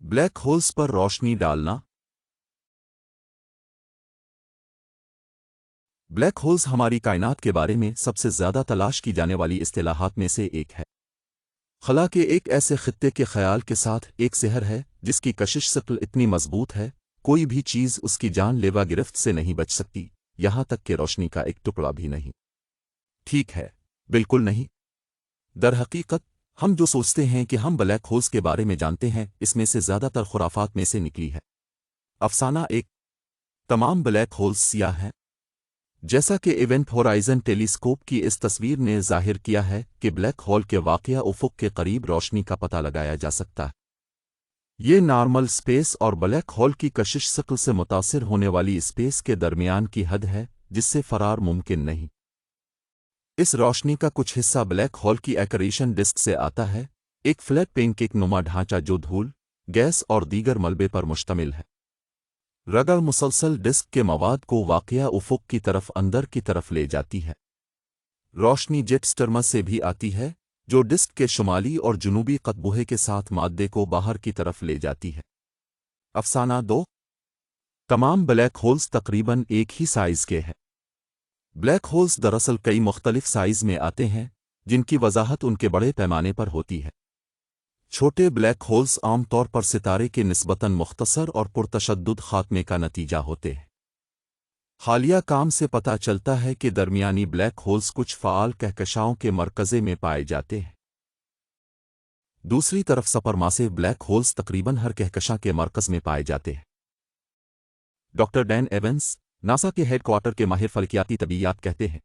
Black holes पर रोशनी डालना। Black holes हमारी कायनात के बारे में सबसे ज्यादा तलाश की जाने वाली इस्तिलाहात में से एक है। खला के एक ऐसे खित्ते के ख्याल के साथ एक शहर है जिसकी कशिश शक्ल इतनी मजबूत है, कोई भी चीज उसकी जानलेवा गिरफ्त से नहीं बच सकती, यहां तक कि रोशनी का एक टुकड़ा भी नहीं। ठीक है, बिल्कुल नहीं। दरहकीकत हम जो सोचते हैं कि हम ब्लैक होल्स के बारे में जानते हैं, इसमें से ज्यादातर खुराफात में से निकली है। अफसाना एक, तमाम ब्लैक होल्स सियाह हैं। जैसा कि इवेंट होराइजन टेलीस्कोप की इस तस्वीर ने जाहिर किया है कि ब्लैक होल के वाक़या उफ़ुक़ के करीब रोशनी का पता लगाया जा सकता है। ये नॉर्मल स्पेस और ब्लैक होल की कशिश शक्ल से मुतासिर होने वाली स्पेस के दरमियान की हद है जिससे फरार मुमकिन नहीं। इस रोशनी का कुछ हिस्सा ब्लैक होल की एक्रेशन डिस्क से आता है, एक फ्लैट पेनकेक नुमा ढांचा जो धूल, गैस और दीगर मलबे पर मुश्तमिल है। रगड़ मुसलसल डिस्क के मवाद को वाक़या उफ़ुक़ की तरफ अंदर की तरफ ले जाती है। रोशनी जेट स्टर्म से भी आती है जो डिस्क के शुमाली और जुनूबी कतबुहे के साथ मादे को बाहर की तरफ ले जाती है। अफसाना दो, तमाम ब्लैक होल्स तकरीबन एक ही साइज़ के हैं। ब्लैक होल्स दरअसल कई मुख्तलिफ साइज़ में आते हैं जिनकी वजाहत उनके बड़े पैमाने पर होती है। छोटे ब्लैक होल्स आमतौर पर सितारे के निस्बतन मुख्तसर और पुरतशद्दुद खात्मे का नतीजा होते हैं। हालिया काम से पता चलता है कि दरमियानी ब्लैक होल्स कुछ फ़आल कहकशाओं के मरकज़े में पाए जाते हैं। दूसरी तरफ सुपरमासिव ब्लैक होल्स तकरीबन हर कहकशा के मरकज़ में पाए जाते हैं। डॉक्टर डैन एवंस, नासा के हेडक्वार्टर के माहिर फल्कियाती तबीयात कहते हैं,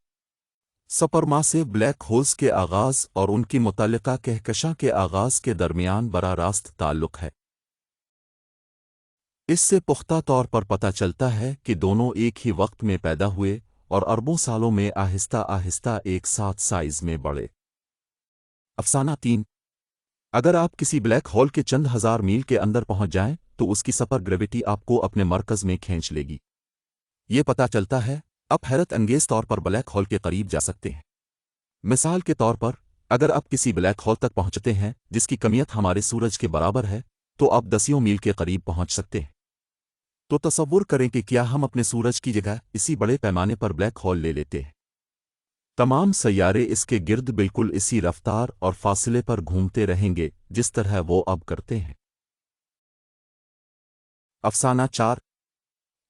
सुपरमासिव ब्लैक होल्स के आगाज़ और उनकी मुतल्लिका कहकशा के आगाज़ के दरमियान बराह रास्त ताल्लुक़ है। इससे पुख्ता तौर पर पता चलता है कि दोनों एक ही वक्त में पैदा हुए और अरबों सालों में आहिस्ता आहिस्ता एक साथ साइज़ में बढ़े। अफसाना तीन, अगर आप किसी ब्लैक होल के चंद हज़ार मील के अंदर पहुंच जाएं तो उसकी सुपर ग्रेविटी आपको अपने मरकज़ में खींच लेगी। ये पता चलता है आप हैरत अंगेज़ तौर पर ब्लैक होल के करीब जा सकते हैं। मिसाल के तौर पर, अगर आप किसी ब्लैक होल तक पहुंचते हैं जिसकी कमियत हमारे सूरज के बराबर है, तो आप दसियों मील के करीब पहुंच सकते हैं। तो तसव्वुर करें कि क्या हम अपने सूरज की जगह इसी बड़े पैमाने पर ब्लैक होल ले लेते हैं। तमाम सैयारे इसके गिर्द बिल्कुल इसी रफ्तार और फासले पर घूमते रहेंगे जिस तरह वो अब करते हैं। अफसाना चार,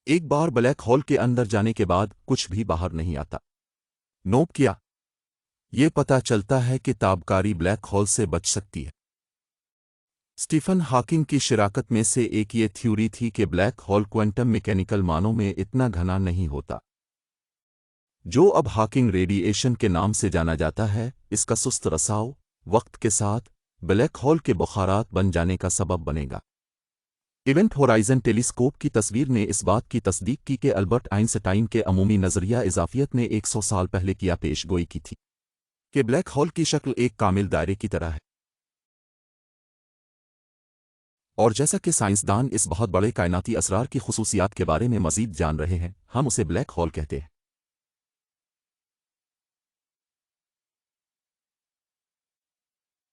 एक बार ब्लैक होल के अंदर जाने के बाद कुछ भी बाहर नहीं आता। नोट किया, ये पता चलता है कि ताबकारी ब्लैक होल से बच सकती है। स्टीफन हॉकिंग की शिराकत में से एक ये थ्योरी थी कि ब्लैक होल क्वांटम मैकेनिकल मानों में इतना घना नहीं होता। जो अब हॉकिंग रेडिएशन के नाम से जाना जाता है, इसका सुस्त रसाव वक्त के साथ ब्लैक होल के बुखारात बन जाने का सबब बनेगा। इवेंट होराइजन टेलीस्कोप की तस्वीर ने इस बात की तस्दीक की कि अल्बर्ट आइंस्टाइन के अमूमी नज़रिया इजाफियत ने 100 साल पहले किया पेशगोई की थी कि ब्लैक होल की शक्ल एक कामिल दायरे की तरह है। और जैसा कि साइंसदान इस बहुत बड़े कायनाती असरार की खुसूसियात के बारे में मज़ीद जान रहे हैं, हम उसे ब्लैक होल कहते हैं।